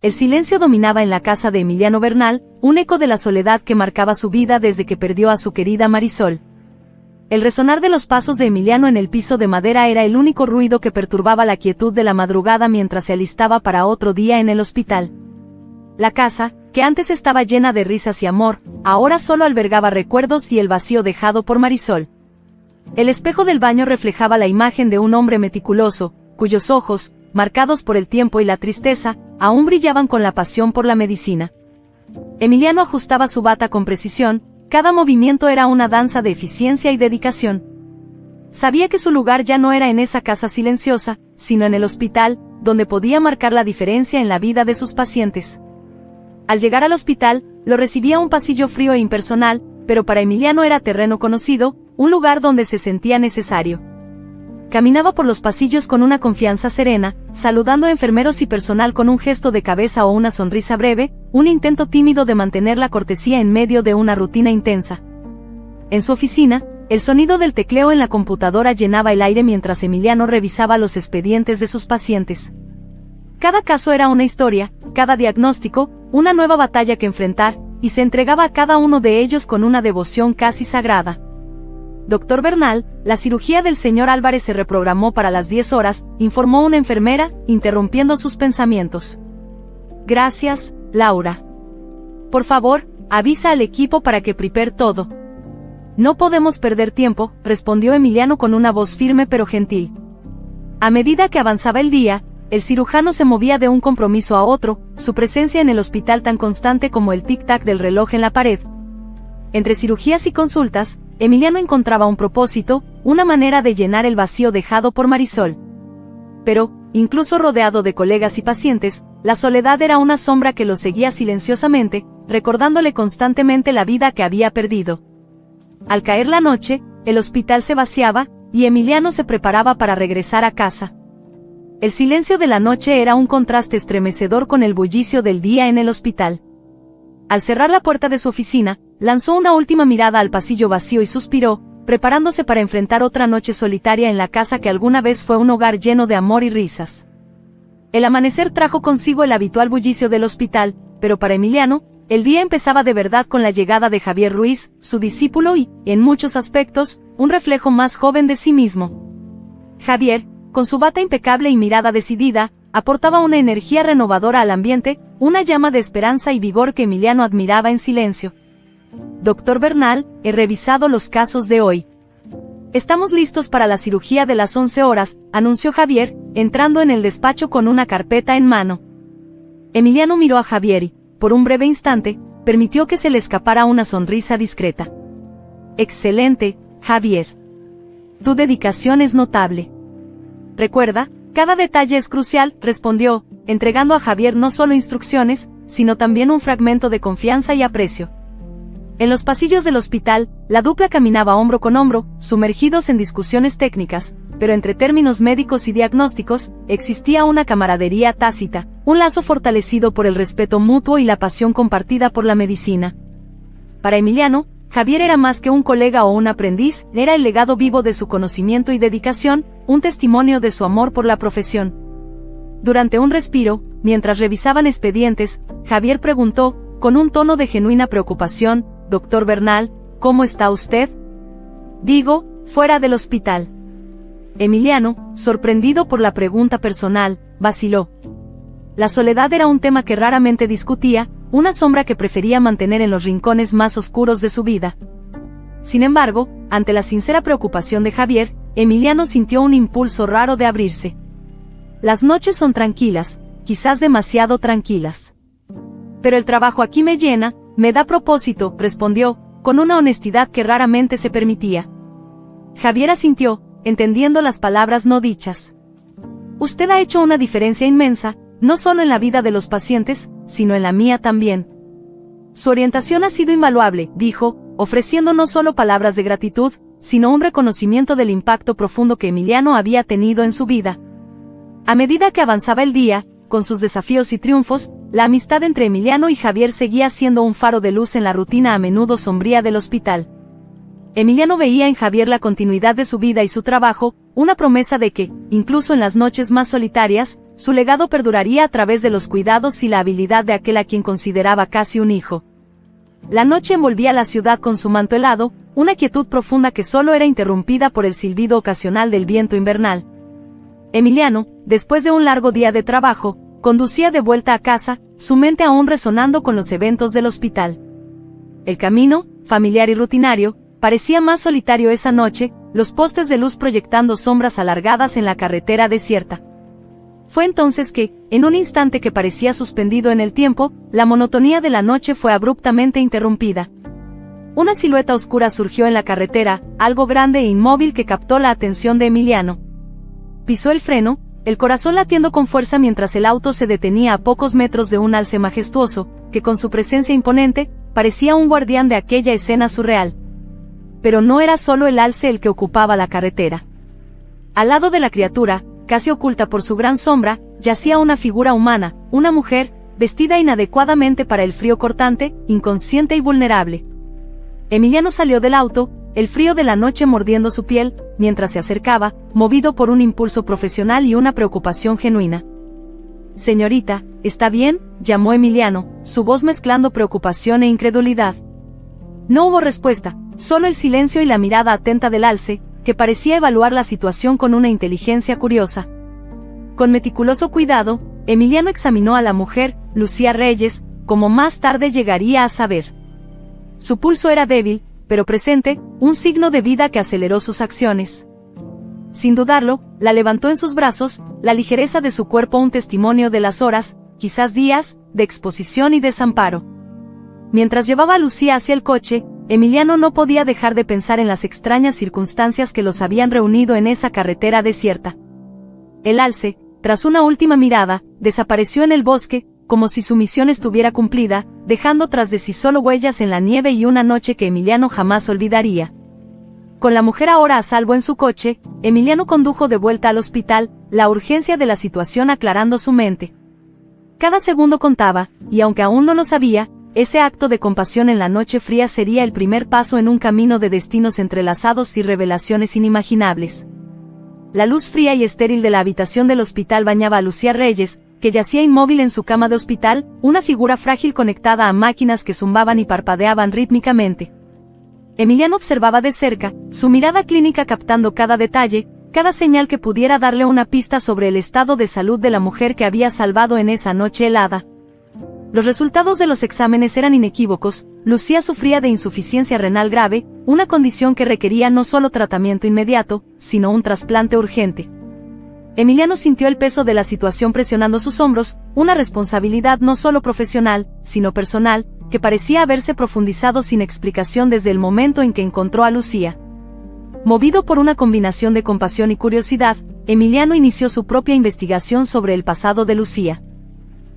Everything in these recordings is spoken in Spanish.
El silencio dominaba en la casa de Emiliano Bernal, un eco de la soledad que marcaba su vida desde que perdió a su querida Marisol. El resonar de los pasos de Emiliano en el piso de madera era el único ruido que perturbaba la quietud de la madrugada mientras se alistaba para otro día en el hospital. La casa, que antes estaba llena de risas y amor, ahora solo albergaba recuerdos y el vacío dejado por Marisol. El espejo del baño reflejaba la imagen de un hombre meticuloso, cuyos ojos, marcados por el tiempo y la tristeza, aún brillaban con la pasión por la medicina. Emiliano ajustaba su bata con precisión, cada movimiento era una danza de eficiencia y dedicación. Sabía que su lugar ya no era en esa casa silenciosa, sino en el hospital, donde podía marcar la diferencia en la vida de sus pacientes. Al llegar al hospital, lo recibía un pasillo frío e impersonal, pero para Emiliano era terreno conocido, un lugar donde se sentía necesario. Caminaba por los pasillos con una confianza serena, saludando a enfermeros y personal con un gesto de cabeza o una sonrisa breve, un intento tímido de mantener la cortesía en medio de una rutina intensa. En su oficina, el sonido del tecleo en la computadora llenaba el aire mientras Emiliano revisaba los expedientes de sus pacientes. Cada caso era una historia, cada diagnóstico, una nueva batalla que enfrentar, y se entregaba a cada uno de ellos con una devoción casi sagrada. Doctor Bernal, la cirugía del señor Álvarez se reprogramó para las 10 horas, informó una enfermera, interrumpiendo sus pensamientos. Gracias, Laura. Por favor, avisa al equipo para que prepare todo. No podemos perder tiempo, respondió Emiliano con una voz firme pero gentil. A medida que avanzaba el día, el cirujano se movía de un compromiso a otro, su presencia en el hospital tan constante como el tic-tac del reloj en la pared. Entre cirugías y consultas, Emiliano encontraba un propósito, una manera de llenar el vacío dejado por Marisol. Pero, incluso rodeado de colegas y pacientes, la soledad era una sombra que lo seguía silenciosamente, recordándole constantemente la vida que había perdido. Al caer la noche, el hospital se vaciaba, y Emiliano se preparaba para regresar a casa. El silencio de la noche era un contraste estremecedor con el bullicio del día en el hospital. Al cerrar la puerta de su oficina, lanzó una última mirada al pasillo vacío y suspiró, preparándose para enfrentar otra noche solitaria en la casa que alguna vez fue un hogar lleno de amor y risas. El amanecer trajo consigo el habitual bullicio del hospital, pero para Emiliano, el día empezaba de verdad con la llegada de Javier Ruiz, su discípulo y, en muchos aspectos, un reflejo más joven de sí mismo. Javier, con su bata impecable y mirada decidida, aportaba una energía renovadora al ambiente, una llama de esperanza y vigor que Emiliano admiraba en silencio. Doctor Bernal, he revisado los casos de hoy. Estamos listos para la cirugía de las 11 horas, anunció Javier, entrando en el despacho con una carpeta en mano. Emiliano miró a Javier y, por un breve instante, permitió que se le escapara una sonrisa discreta. Excelente, Javier. Tu dedicación es notable. Recuerda, cada detalle es crucial, respondió, entregando a Javier no solo instrucciones, sino también un fragmento de confianza y aprecio. En los pasillos del hospital, la dupla caminaba hombro con hombro, sumergidos en discusiones técnicas, pero entre términos médicos y diagnósticos, existía una camaradería tácita, un lazo fortalecido por el respeto mutuo y la pasión compartida por la medicina. Para Emiliano, Javier era más que un colega o un aprendiz, era el legado vivo de su conocimiento y dedicación, un testimonio de su amor por la profesión. Durante un respiro, mientras revisaban expedientes, Javier preguntó, con un tono de genuina preocupación, «Doctor Bernal, ¿cómo está usted?» «Digo, fuera del hospital». Emiliano, sorprendido por la pregunta personal, vaciló. La soledad era un tema que raramente discutía, una sombra que prefería mantener en los rincones más oscuros de su vida. Sin embargo, ante la sincera preocupación de Javier, Emiliano sintió un impulso raro de abrirse. «Las noches son tranquilas, quizás demasiado tranquilas. Pero el trabajo aquí me llena, me da propósito», respondió, con una honestidad que raramente se permitía. Javier asintió, entendiendo las palabras no dichas. «Usted ha hecho una diferencia inmensa, no solo en la vida de los pacientes, sino en la mía también. Su orientación ha sido invaluable», dijo, ofreciendo no solo palabras de gratitud, sino un reconocimiento del impacto profundo que Emiliano había tenido en su vida. A medida que avanzaba el día, con sus desafíos y triunfos, la amistad entre Emiliano y Javier seguía siendo un faro de luz en la rutina a menudo sombría del hospital. Emiliano veía en Javier la continuidad de su vida y su trabajo, una promesa de que, incluso en las noches más solitarias, su legado perduraría a través de los cuidados y la habilidad de aquel a quien consideraba casi un hijo. La noche envolvía la ciudad con su manto helado, una quietud profunda que solo era interrumpida por el silbido ocasional del viento invernal. Emiliano, después de un largo día de trabajo, conducía de vuelta a casa, su mente aún resonando con los eventos del hospital. El camino, familiar y rutinario, parecía más solitario esa noche, los postes de luz proyectando sombras alargadas en la carretera desierta. Fue entonces que, en un instante que parecía suspendido en el tiempo, la monotonía de la noche fue abruptamente interrumpida. Una silueta oscura surgió en la carretera, algo grande e inmóvil que captó la atención de Emiliano. Pisó el freno, el corazón latiendo con fuerza mientras el auto se detenía a pocos metros de un alce majestuoso, que con su presencia imponente, parecía un guardián de aquella escena surreal. Pero no era solo el alce el que ocupaba la carretera. Al lado de la criatura, casi oculta por su gran sombra, yacía una figura humana, una mujer, vestida inadecuadamente para el frío cortante, inconsciente y vulnerable. Emiliano salió del auto, el frío de la noche mordiendo su piel, mientras se acercaba, movido por un impulso profesional y una preocupación genuina. «Señorita, ¿está bien?», llamó Emiliano, su voz mezclando preocupación e incredulidad. No hubo respuesta, solo el silencio y la mirada atenta del alce, que parecía evaluar la situación con una inteligencia curiosa. Con meticuloso cuidado, Emiliano examinó a la mujer, Lucía Reyes, como más tarde llegaría a saber. Su pulso era débil, pero presente, un signo de vida que aceleró sus acciones. Sin dudarlo, la levantó en sus brazos, la ligereza de su cuerpo un testimonio de las horas, quizás días, de exposición y desamparo. Mientras llevaba a Lucía hacia el coche, Emiliano no podía dejar de pensar en las extrañas circunstancias que los habían reunido en esa carretera desierta. El alce, tras una última mirada, desapareció en el bosque, como si su misión estuviera cumplida, dejando tras de sí solo huellas en la nieve y una noche que Emiliano jamás olvidaría. Con la mujer ahora a salvo en su coche, Emiliano condujo de vuelta al hospital, la urgencia de la situación aclarando su mente. Cada segundo contaba, y aunque aún no lo sabía, ese acto de compasión en la noche fría sería el primer paso en un camino de destinos entrelazados y revelaciones inimaginables. La luz fría y estéril de la habitación del hospital bañaba a Lucía Reyes, que yacía inmóvil en su cama de hospital, una figura frágil conectada a máquinas que zumbaban y parpadeaban rítmicamente. Emiliano observaba de cerca, su mirada clínica captando cada detalle, cada señal que pudiera darle una pista sobre el estado de salud de la mujer que había salvado en esa noche helada. Los resultados de los exámenes eran inequívocos. Lucía sufría de insuficiencia renal grave, una condición que requería no solo tratamiento inmediato, sino un trasplante urgente. Emiliano sintió el peso de la situación presionando sus hombros, una responsabilidad no solo profesional, sino personal, que parecía haberse profundizado sin explicación desde el momento en que encontró a Lucía. Movido por una combinación de compasión y curiosidad, Emiliano inició su propia investigación sobre el pasado de Lucía.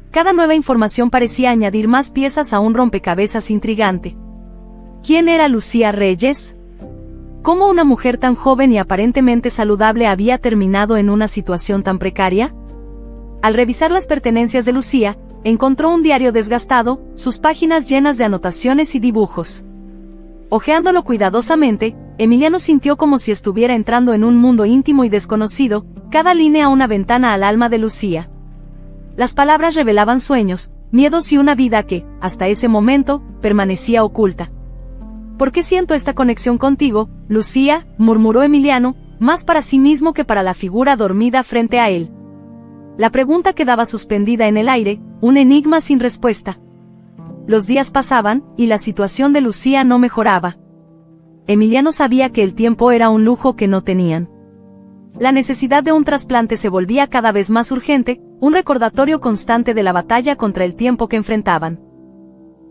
Cada nueva información parecía añadir más piezas a un rompecabezas intrigante. ¿Quién era Lucía Reyes? ¿Cómo una mujer tan joven y aparentemente saludable había terminado en una situación tan precaria? Al revisar las pertenencias de Lucía, encontró un diario desgastado, sus páginas llenas de anotaciones y dibujos. Hojeándolo cuidadosamente, Emiliano sintió como si estuviera entrando en un mundo íntimo y desconocido, cada línea una ventana al alma de Lucía. Las palabras revelaban sueños, miedos y una vida que, hasta ese momento, permanecía oculta. ¿Por qué siento esta conexión contigo, Lucía?, murmuró Emiliano, más para sí mismo que para la figura dormida frente a él. La pregunta quedaba suspendida en el aire, un enigma sin respuesta. Los días pasaban, y la situación de Lucía no mejoraba. Emiliano sabía que el tiempo era un lujo que no tenían. La necesidad de un trasplante se volvía cada vez más urgente, un recordatorio constante de la batalla contra el tiempo que enfrentaban.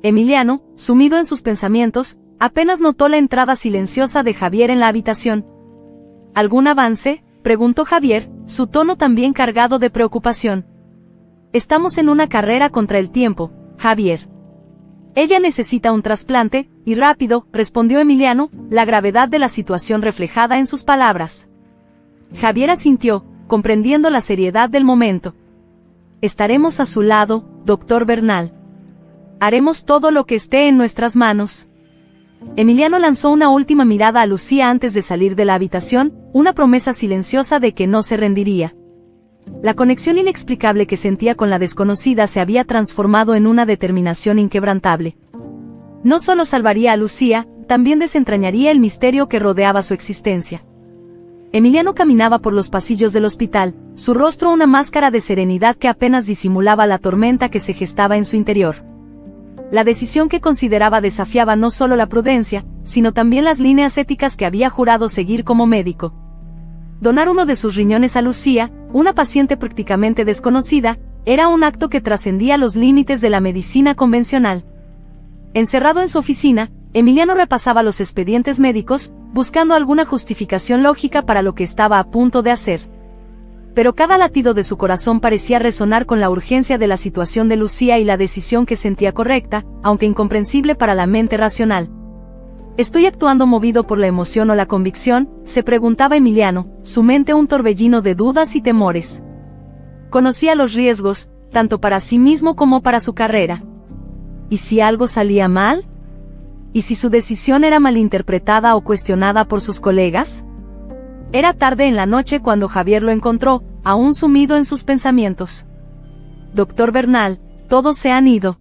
Emiliano, sumido en sus pensamientos, apenas notó la entrada silenciosa de Javier en la habitación. ¿Algún avance?, preguntó Javier, su tono también cargado de preocupación. Estamos en una carrera contra el tiempo, Javier. Ella necesita un trasplante, y rápido, respondió Emiliano, la gravedad de la situación reflejada en sus palabras. Javier asintió, comprendiendo la seriedad del momento. Estaremos a su lado, doctor Bernal. Haremos todo lo que esté en nuestras manos. Emiliano lanzó una última mirada a Lucía antes de salir de la habitación, una promesa silenciosa de que no se rendiría. La conexión inexplicable que sentía con la desconocida se había transformado en una determinación inquebrantable. No solo salvaría a Lucía, también desentrañaría el misterio que rodeaba su existencia. Emiliano caminaba por los pasillos del hospital, su rostro una máscara de serenidad que apenas disimulaba la tormenta que se gestaba en su interior. La decisión que consideraba desafiaba no solo la prudencia, sino también las líneas éticas que había jurado seguir como médico. Donar uno de sus riñones a Lucía, una paciente prácticamente desconocida, era un acto que trascendía los límites de la medicina convencional. Encerrado en su oficina, Emiliano repasaba los expedientes médicos, buscando alguna justificación lógica para lo que estaba a punto de hacer. Pero cada latido de su corazón parecía resonar con la urgencia de la situación de Lucía y la decisión que sentía correcta, aunque incomprensible para la mente racional. ¿Estoy actuando movido por la emoción o la convicción?, se preguntaba Emiliano, su mente un torbellino de dudas y temores. Conocía los riesgos, tanto para sí mismo como para su carrera. ¿Y si algo salía mal? ¿Y si su decisión era malinterpretada o cuestionada por sus colegas? Era tarde en la noche cuando Javier lo encontró, aún sumido en sus pensamientos. «Doctor Bernal, todos se han ido».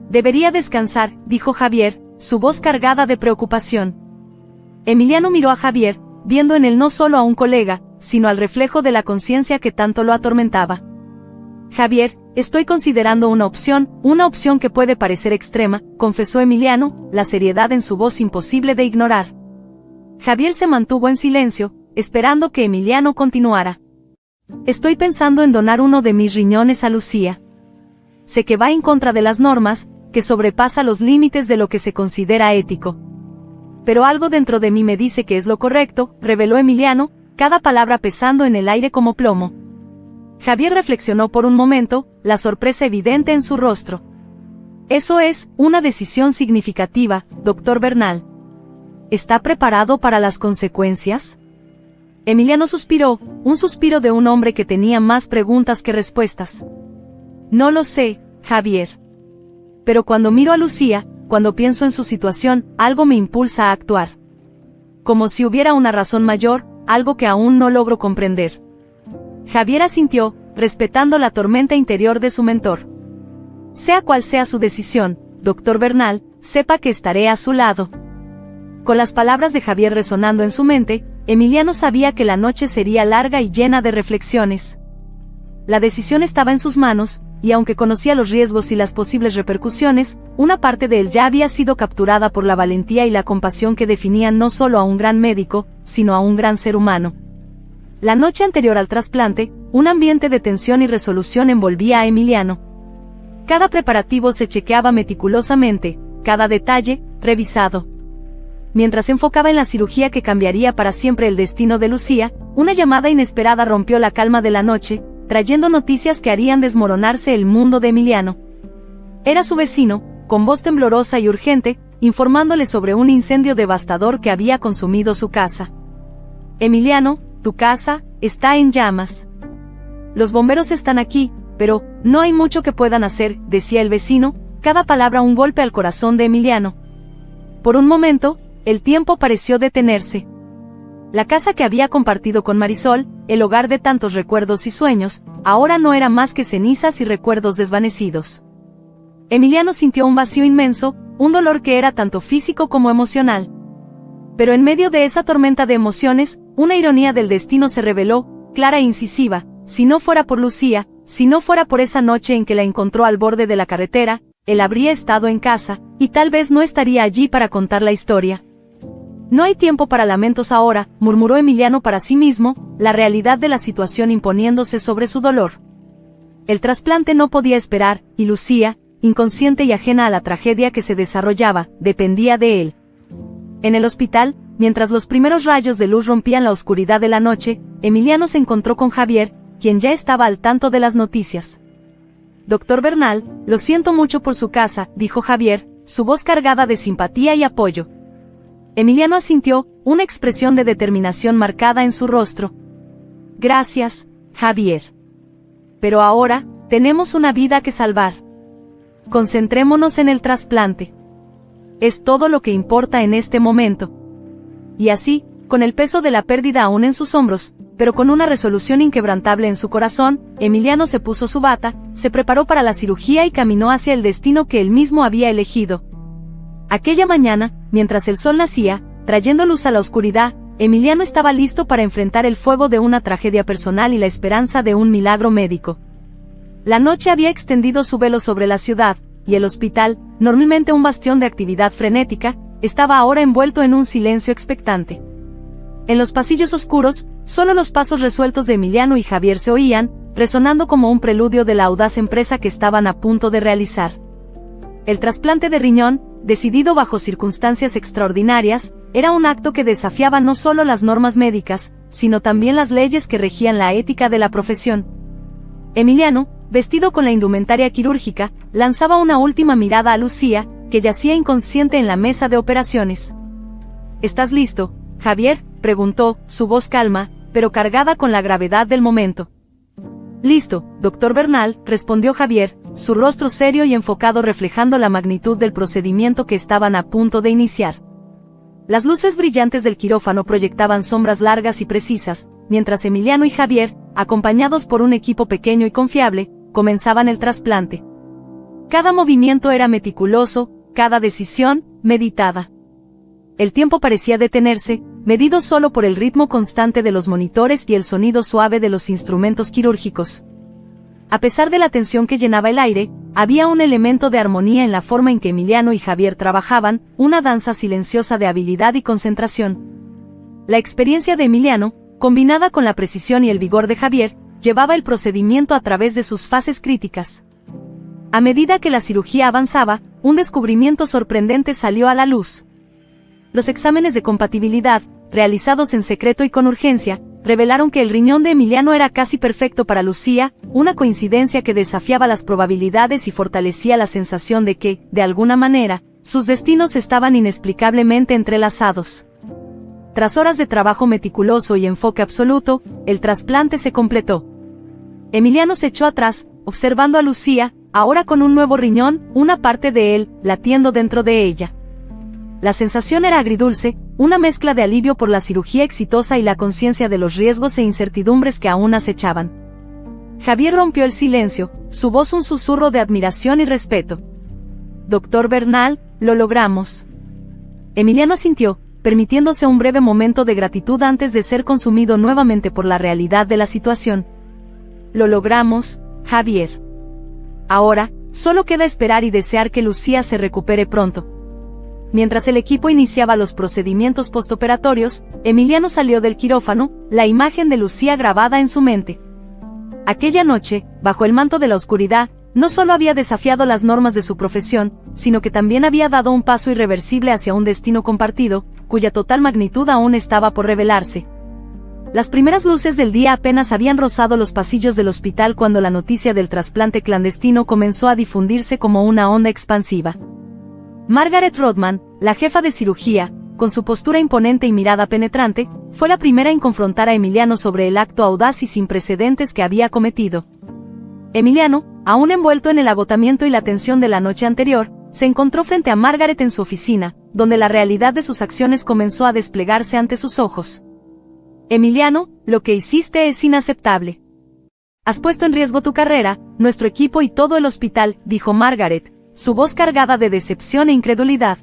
«Debería descansar», dijo Javier, su voz cargada de preocupación. Emiliano miró a Javier, viendo en él no solo a un colega, sino al reflejo de la conciencia que tanto lo atormentaba. «Javier, estoy considerando una opción que puede parecer extrema», confesó Emiliano, la seriedad en su voz imposible de ignorar. Javier se mantuvo en silencio, esperando que Emiliano continuara. «Estoy pensando en donar uno de mis riñones a Lucía. Sé que va en contra de las normas, que sobrepasa los límites de lo que se considera ético. Pero algo dentro de mí me dice que es lo correcto», reveló Emiliano, cada palabra pesando en el aire como plomo. Javier reflexionó por un momento, la sorpresa evidente en su rostro. «Eso es una decisión significativa, doctor Bernal. ¿Está preparado para las consecuencias?». Emiliano suspiró, un suspiro de un hombre que tenía más preguntas que respuestas. «No lo sé, Javier. Pero cuando miro a Lucía, cuando pienso en su situación, algo me impulsa a actuar. Como si hubiera una razón mayor, algo que aún no logro comprender». Javier asintió, respetando la tormenta interior de su mentor. «Sea cual sea su decisión, doctor Bernal, sepa que estaré a su lado». Con las palabras de Javier resonando en su mente, Emiliano sabía que la noche sería larga y llena de reflexiones. La decisión estaba en sus manos, y aunque conocía los riesgos y las posibles repercusiones, una parte de él ya había sido capturada por la valentía y la compasión que definían no solo a un gran médico, sino a un gran ser humano. La noche anterior al trasplante, un ambiente de tensión y resolución envolvía a Emiliano. Cada preparativo se chequeaba meticulosamente, cada detalle, revisado. Mientras se enfocaba en la cirugía que cambiaría para siempre el destino de Lucía, una llamada inesperada rompió la calma de la noche, trayendo noticias que harían desmoronarse el mundo de Emiliano. Era su vecino, con voz temblorosa y urgente, informándole sobre un incendio devastador que había consumido su casa. «Emiliano, tu casa está en llamas. Los bomberos están aquí, pero no hay mucho que puedan hacer», decía el vecino, cada palabra un golpe al corazón de Emiliano. Por un momento, el tiempo pareció detenerse. La casa que había compartido con Marisol, el hogar de tantos recuerdos y sueños, ahora no era más que cenizas y recuerdos desvanecidos. Emiliano sintió un vacío inmenso, un dolor que era tanto físico como emocional. Pero en medio de esa tormenta de emociones, una ironía del destino se reveló, clara e incisiva: si no fuera por Lucía, si no fuera por esa noche en que la encontró al borde de la carretera, él habría estado en casa, y tal vez no estaría allí para contar la historia. «No hay tiempo para lamentos ahora», murmuró Emiliano para sí mismo, la realidad de la situación imponiéndose sobre su dolor. El trasplante no podía esperar, y Lucía, inconsciente y ajena a la tragedia que se desarrollaba, dependía de él. En el hospital, mientras los primeros rayos de luz rompían la oscuridad de la noche, Emiliano se encontró con Javier, quien ya estaba al tanto de las noticias. «Doctor Bernal, lo siento mucho por su casa», dijo Javier, su voz cargada de simpatía y apoyo. Emiliano asintió, una expresión de determinación marcada en su rostro. «Gracias, Javier. Pero ahora, tenemos una vida que salvar. Concentrémonos en el trasplante». es todo lo que importa en este momento. Y así, con el peso de la pérdida aún en sus hombros, pero con una resolución inquebrantable en su corazón, Emiliano se puso su bata, se preparó para la cirugía y caminó hacia el destino que él mismo había elegido. Aquella mañana, mientras el sol nacía, trayendo luz a la oscuridad, Emiliano estaba listo para enfrentar el fuego de una tragedia personal y la esperanza de un milagro médico. La noche había extendido su velo sobre la ciudad, y el hospital, normalmente un bastión de actividad frenética, estaba ahora envuelto en un silencio expectante. En los pasillos oscuros, solo los pasos resueltos de Emiliano y Javier se oían, resonando como un preludio de la audaz empresa que estaban a punto de realizar. El trasplante de riñón, decidido bajo circunstancias extraordinarias, era un acto que desafiaba no solo las normas médicas, sino también las leyes que regían la ética de la profesión. Emiliano, vestido con la indumentaria quirúrgica, lanzaba una última mirada a Lucía, que yacía inconsciente en la mesa de operaciones. ¿Estás listo, Javier?, preguntó, su voz calma, pero cargada con la gravedad del momento. Listo, doctor Bernal, respondió Javier, su rostro serio y enfocado reflejando la magnitud del procedimiento que estaban a punto de iniciar. Las luces brillantes del quirófano proyectaban sombras largas y precisas, mientras Emiliano y Javier, acompañados por un equipo pequeño y confiable, comenzaban el trasplante. Cada movimiento era meticuloso, cada decisión, meditada. El tiempo parecía detenerse, medido solo por el ritmo constante de los monitores y el sonido suave de los instrumentos quirúrgicos. A pesar de la tensión que llenaba el aire, había un elemento de armonía en la forma en que Emiliano y Javier trabajaban, una danza silenciosa de habilidad y concentración. La experiencia de Emiliano, combinada con la precisión y el vigor de Javier, llevaba el procedimiento a través de sus fases críticas. A medida que la cirugía avanzaba, un descubrimiento sorprendente salió a la luz. Los exámenes de compatibilidad, realizados en secreto y con urgencia, revelaron que el riñón de Emiliano era casi perfecto para Lucía, una coincidencia que desafiaba las probabilidades y fortalecía la sensación de que, de alguna manera, sus destinos estaban inexplicablemente entrelazados. Tras horas de trabajo meticuloso y enfoque absoluto, el trasplante se completó. Emiliano se echó atrás, observando a Lucía, ahora con un nuevo riñón, una parte de él, latiendo dentro de ella. La sensación era agridulce, una mezcla de alivio por la cirugía exitosa y la conciencia de los riesgos e incertidumbres que aún acechaban. Javier rompió el silencio, su voz un susurro de admiración y respeto. «Doctor Bernal, lo logramos». Emiliano asintió, permitiéndose un breve momento de gratitud antes de ser consumido nuevamente por la realidad de la situación. «Lo logramos, Javier. Ahora, solo queda esperar y desear que Lucía se recupere pronto». Mientras el equipo iniciaba los procedimientos postoperatorios, Emiliano salió del quirófano, la imagen de Lucía grabada en su mente. Aquella noche, bajo el manto de la oscuridad, no solo había desafiado las normas de su profesión, sino que también había dado un paso irreversible hacia un destino compartido, cuya total magnitud aún estaba por revelarse. Las primeras luces del día apenas habían rozado los pasillos del hospital cuando la noticia del trasplante clandestino comenzó a difundirse como una onda expansiva. Margaret Rodman, la jefa de cirugía, con su postura imponente y mirada penetrante, fue la primera en confrontar a Emiliano sobre el acto audaz y sin precedentes que había cometido. Emiliano, aún envuelto en el agotamiento y la tensión de la noche anterior, se encontró frente a Margaret en su oficina, donde la realidad de sus acciones comenzó a desplegarse ante sus ojos. «Emiliano, lo que hiciste es inaceptable. Has puesto en riesgo tu carrera, nuestro equipo y todo el hospital», dijo Margaret, su voz cargada de decepción e incredulidad.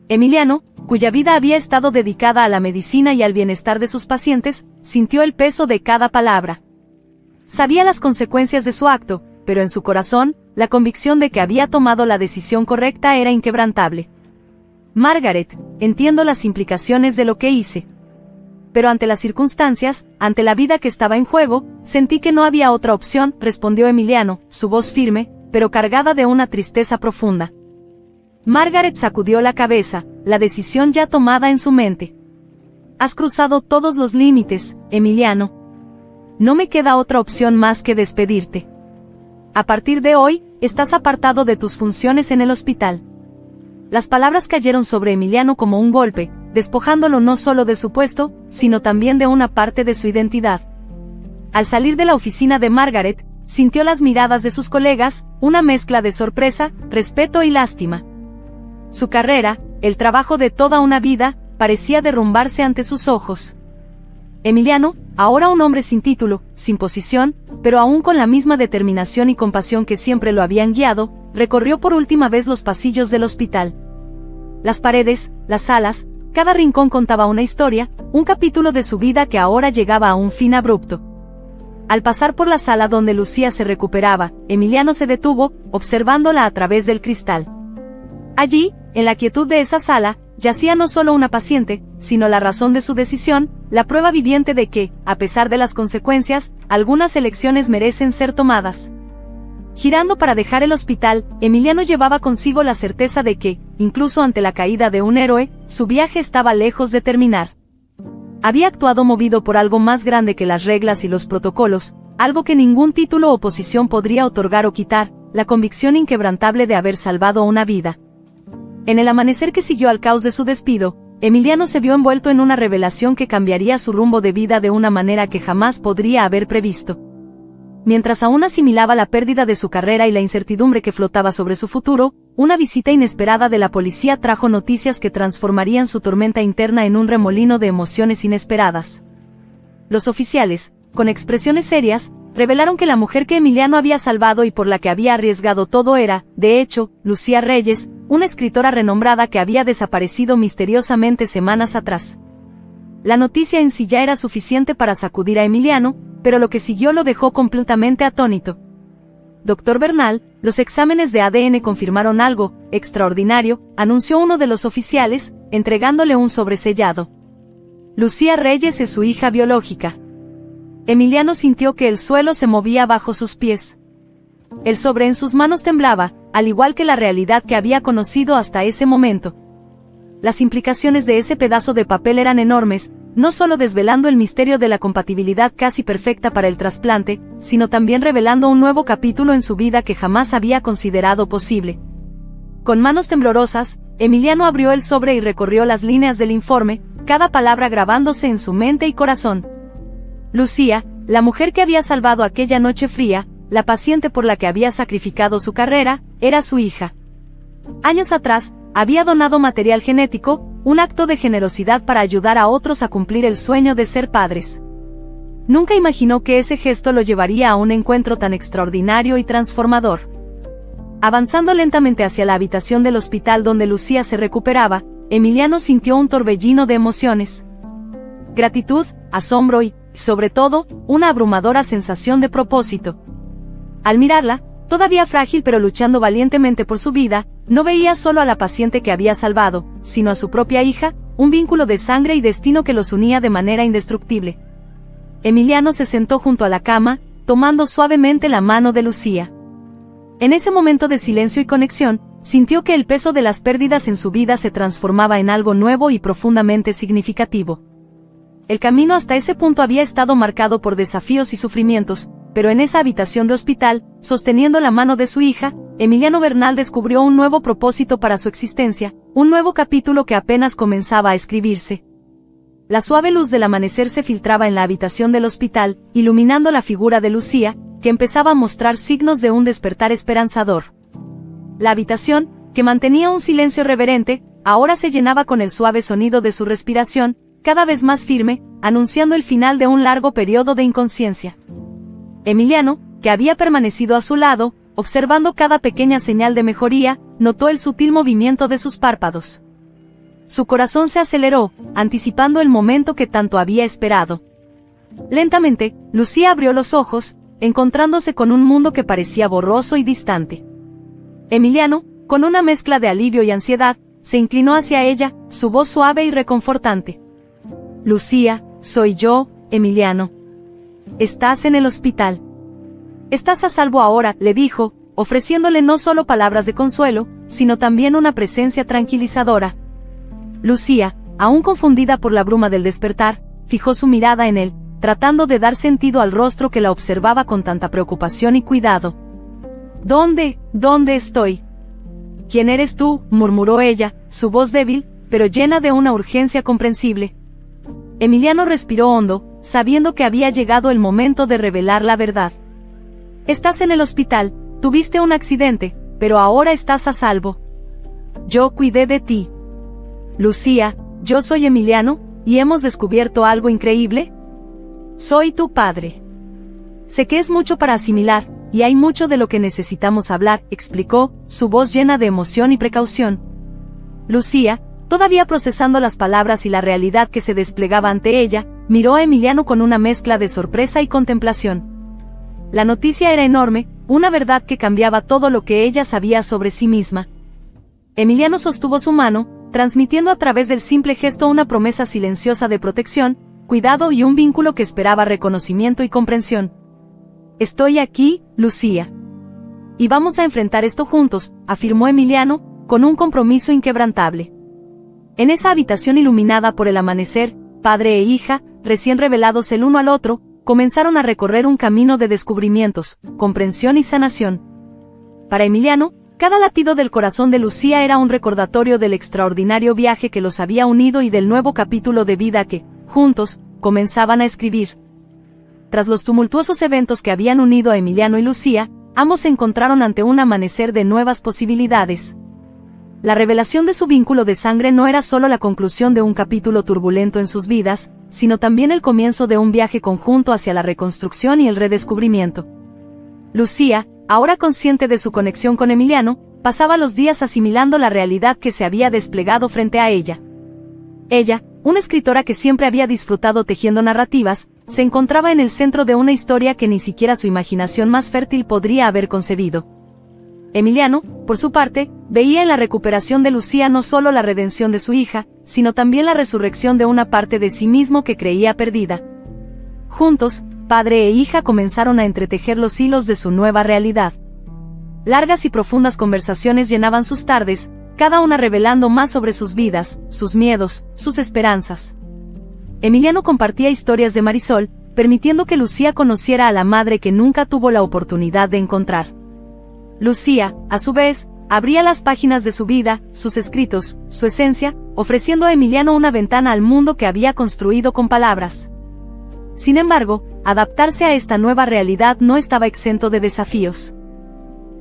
Emiliano, cuya vida había estado dedicada a la medicina y al bienestar de sus pacientes, sintió el peso de cada palabra. Sabía las consecuencias de su acto, pero en su corazón, la convicción de que había tomado la decisión correcta era inquebrantable. «Margaret, entiendo las implicaciones de lo que hice. Pero ante las circunstancias, ante la vida que estaba en juego, sentí que no había otra opción», respondió Emiliano, su voz firme, pero cargada de una tristeza profunda. Margaret sacudió la cabeza, la decisión ya tomada en su mente. «Has cruzado todos los límites, Emiliano. No me queda otra opción más que despedirte. A partir de hoy, estás apartado de tus funciones en el hospital». Las palabras cayeron sobre Emiliano como un golpe, despojándolo no solo de su puesto, sino también de una parte de su identidad. Al salir de la oficina de Margaret, sintió las miradas de sus colegas, una mezcla de sorpresa, respeto y lástima. Su carrera, el trabajo de toda una vida, parecía derrumbarse ante sus ojos. Emiliano, ahora un hombre sin título, sin posición, pero aún con la misma determinación y compasión que siempre lo habían guiado, recorrió por última vez los pasillos del hospital. Las paredes, las salas, cada rincón contaba una historia, un capítulo de su vida que ahora llegaba a un fin abrupto. Al pasar por la sala donde Lucía se recuperaba, Emiliano se detuvo, observándola a través del cristal. Allí, en la quietud de esa sala, yacía no solo una paciente, sino la razón de su decisión, la prueba viviente de que, a pesar de las consecuencias, algunas elecciones merecen ser tomadas. Girando para dejar el hospital, Emiliano llevaba consigo la certeza de que, incluso ante la caída de un héroe, su viaje estaba lejos de terminar. Había actuado movido por algo más grande que las reglas y los protocolos, algo que ningún título o posición podría otorgar o quitar, la convicción inquebrantable de haber salvado una vida. En el amanecer que siguió al caos de su despido, Emiliano se vio envuelto en una revelación que cambiaría su rumbo de vida de una manera que jamás podría haber previsto. Mientras aún asimilaba la pérdida de su carrera y la incertidumbre que flotaba sobre su futuro, una visita inesperada de la policía trajo noticias que transformarían su tormenta interna en un remolino de emociones inesperadas. Los oficiales, con expresiones serias, revelaron que la mujer que Emiliano había salvado y por la que había arriesgado todo era, de hecho, Lucía Reyes, una escritora renombrada que había desaparecido misteriosamente semanas atrás. La noticia en sí ya era suficiente para sacudir a Emiliano, pero lo que siguió lo dejó completamente atónito. Doctor Bernal, los exámenes de ADN confirmaron algo extraordinario, anunció uno de los oficiales, entregándole un sobresellado. Lucía Reyes es su hija biológica. Emiliano sintió que el suelo se movía bajo sus pies. El sobre en sus manos temblaba, al igual que la realidad que había conocido hasta ese momento. Las implicaciones de ese pedazo de papel eran enormes, no solo desvelando el misterio de la compatibilidad casi perfecta para el trasplante, sino también revelando un nuevo capítulo en su vida que jamás había considerado posible. Con manos temblorosas, Emiliano abrió el sobre y recorrió las líneas del informe, cada palabra grabándose en su mente y corazón. Lucía, la mujer que había salvado aquella noche fría, la paciente por la que había sacrificado su carrera, era su hija. Años atrás, había donado material genético, un acto de generosidad para ayudar a otros a cumplir el sueño de ser padres. Nunca imaginó que ese gesto lo llevaría a un encuentro tan extraordinario y transformador. Avanzando lentamente hacia la habitación del hospital donde Lucía se recuperaba, Emiliano sintió un torbellino de emociones. Gratitud, asombro y, sobre todo, una abrumadora sensación de propósito. Al mirarla, todavía frágil pero luchando valientemente por su vida, no veía solo a la paciente que había salvado, sino a su propia hija, un vínculo de sangre y destino que los unía de manera indestructible. Emiliano se sentó junto a la cama, tomando suavemente la mano de Lucía. En ese momento de silencio y conexión, sintió que el peso de las pérdidas en su vida se transformaba en algo nuevo y profundamente significativo. El camino hasta ese punto había estado marcado por desafíos y sufrimientos, pero en esa habitación de hospital, sosteniendo la mano de su hija, Emiliano Bernal descubrió un nuevo propósito para su existencia, un nuevo capítulo que apenas comenzaba a escribirse. La suave luz del amanecer se filtraba en la habitación del hospital, iluminando la figura de Lucía, que empezaba a mostrar signos de un despertar esperanzador. La habitación, que mantenía un silencio reverente, ahora se llenaba con el suave sonido de su respiración, cada vez más firme, anunciando el final de un largo periodo de inconsciencia. Emiliano, que había permanecido a su lado, observando cada pequeña señal de mejoría, notó el sutil movimiento de sus párpados. Su corazón se aceleró, anticipando el momento que tanto había esperado. Lentamente, Lucía abrió los ojos, encontrándose con un mundo que parecía borroso y distante. Emiliano, con una mezcla de alivio y ansiedad, se inclinó hacia ella, su voz suave y reconfortante. Lucía, soy yo, Emiliano. Estás en el hospital. Estás a salvo ahora, le dijo, ofreciéndole no solo palabras de consuelo, sino también una presencia tranquilizadora. Lucía, aún confundida por la bruma del despertar, fijó su mirada en él, tratando de dar sentido al rostro que la observaba con tanta preocupación y cuidado. ¿Dónde estoy? ¿Quién eres tú?, murmuró ella, su voz débil, pero llena de una urgencia comprensible. Emiliano respiró hondo, sabiendo que había llegado el momento de revelar la verdad. Estás en el hospital, tuviste un accidente, pero ahora estás a salvo. Yo cuidé de ti. Lucía, yo soy Emiliano, ¿y hemos descubierto algo increíble? Soy tu padre. Sé que es mucho para asimilar, y hay mucho de lo que necesitamos hablar, explicó, su voz llena de emoción y precaución. Lucía, todavía procesando las palabras y la realidad que se desplegaba ante ella, miró a Emiliano con una mezcla de sorpresa y contemplación. La noticia era enorme, una verdad que cambiaba todo lo que ella sabía sobre sí misma. Emiliano sostuvo su mano, transmitiendo a través del simple gesto una promesa silenciosa de protección, cuidado y un vínculo que esperaba reconocimiento y comprensión. Estoy aquí, Lucía. Y vamos a enfrentar esto juntos, afirmó Emiliano, con un compromiso inquebrantable. En esa habitación iluminada por el amanecer, padre e hija, recién revelados el uno al otro, comenzaron a recorrer un camino de descubrimientos, comprensión y sanación. Para Emiliano, cada latido del corazón de Lucía era un recordatorio del extraordinario viaje que los había unido y del nuevo capítulo de vida que, juntos, comenzaban a escribir. Tras los tumultuosos eventos que habían unido a Emiliano y Lucía, ambos se encontraron ante un amanecer de nuevas posibilidades. La revelación de su vínculo de sangre no era solo la conclusión de un capítulo turbulento en sus vidas, sino también el comienzo de un viaje conjunto hacia la reconstrucción y el redescubrimiento. Lucía, ahora consciente de su conexión con Emiliano, pasaba los días asimilando la realidad que se había desplegado frente a ella. Ella, una escritora que siempre había disfrutado tejiendo narrativas, se encontraba en el centro de una historia que ni siquiera su imaginación más fértil podría haber concebido. Emiliano, por su parte, veía en la recuperación de Lucía no solo la redención de su hija, sino también la resurrección de una parte de sí mismo que creía perdida. Juntos, padre e hija comenzaron a entretejer los hilos de su nueva realidad. Largas y profundas conversaciones llenaban sus tardes, cada una revelando más sobre sus vidas, sus miedos, sus esperanzas. Emiliano compartía historias de Marisol, permitiendo que Lucía conociera a la madre que nunca tuvo la oportunidad de encontrar. Lucía, a su vez, abría las páginas de su vida, sus escritos, su esencia, ofreciendo a Emiliano una ventana al mundo que había construido con palabras. Sin embargo, adaptarse a esta nueva realidad no estaba exento de desafíos.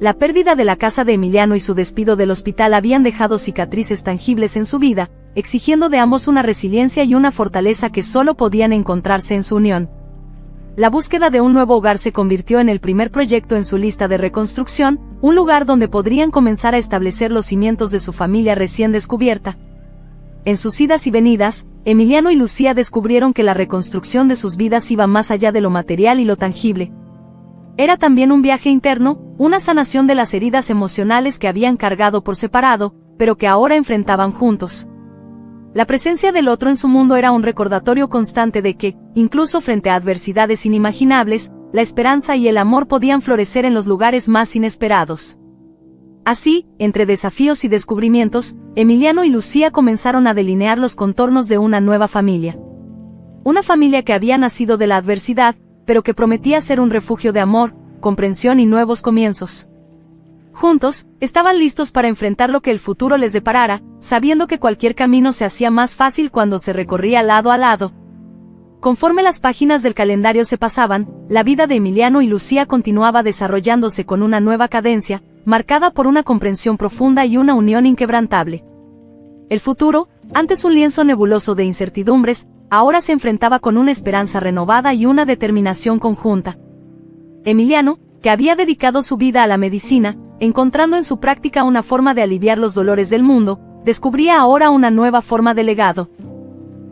La pérdida de la casa de Emiliano y su despido del hospital habían dejado cicatrices tangibles en su vida, exigiendo de ambos una resiliencia y una fortaleza que solo podían encontrarse en su unión. La búsqueda de un nuevo hogar se convirtió en el primer proyecto en su lista de reconstrucción, un lugar donde podrían comenzar a establecer los cimientos de su familia recién descubierta. En sus idas y venidas, Emiliano y Lucía descubrieron que la reconstrucción de sus vidas iba más allá de lo material y lo tangible. Era también un viaje interno, una sanación de las heridas emocionales que habían cargado por separado, pero que ahora enfrentaban juntos. La presencia del otro en su mundo era un recordatorio constante de que, incluso frente a adversidades inimaginables, la esperanza y el amor podían florecer en los lugares más inesperados. Así, entre desafíos y descubrimientos, Emiliano y Lucía comenzaron a delinear los contornos de una nueva familia. Una familia que había nacido de la adversidad, pero que prometía ser un refugio de amor, comprensión y nuevos comienzos. Juntos, estaban listos para enfrentar lo que el futuro les deparara, sabiendo que cualquier camino se hacía más fácil cuando se recorría lado a lado. Conforme las páginas del calendario se pasaban, la vida de Emiliano y Lucía continuaba desarrollándose con una nueva cadencia, marcada por una comprensión profunda y una unión inquebrantable. El futuro, antes un lienzo nebuloso de incertidumbres, ahora se enfrentaba con una esperanza renovada y una determinación conjunta. Emiliano, que había dedicado su vida a la medicina, encontrando en su práctica una forma de aliviar los dolores del mundo, descubría ahora una nueva forma de legado.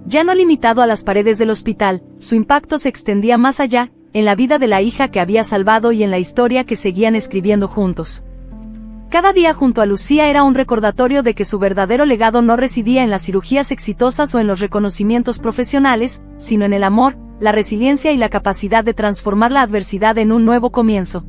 Ya no limitado a las paredes del hospital, su impacto se extendía más allá, en la vida de la hija que había salvado y en la historia que seguían escribiendo juntos. Cada día junto a Lucía era un recordatorio de que su verdadero legado no residía en las cirugías exitosas o en los reconocimientos profesionales, sino en el amor, la resiliencia y la capacidad de transformar la adversidad en un nuevo comienzo.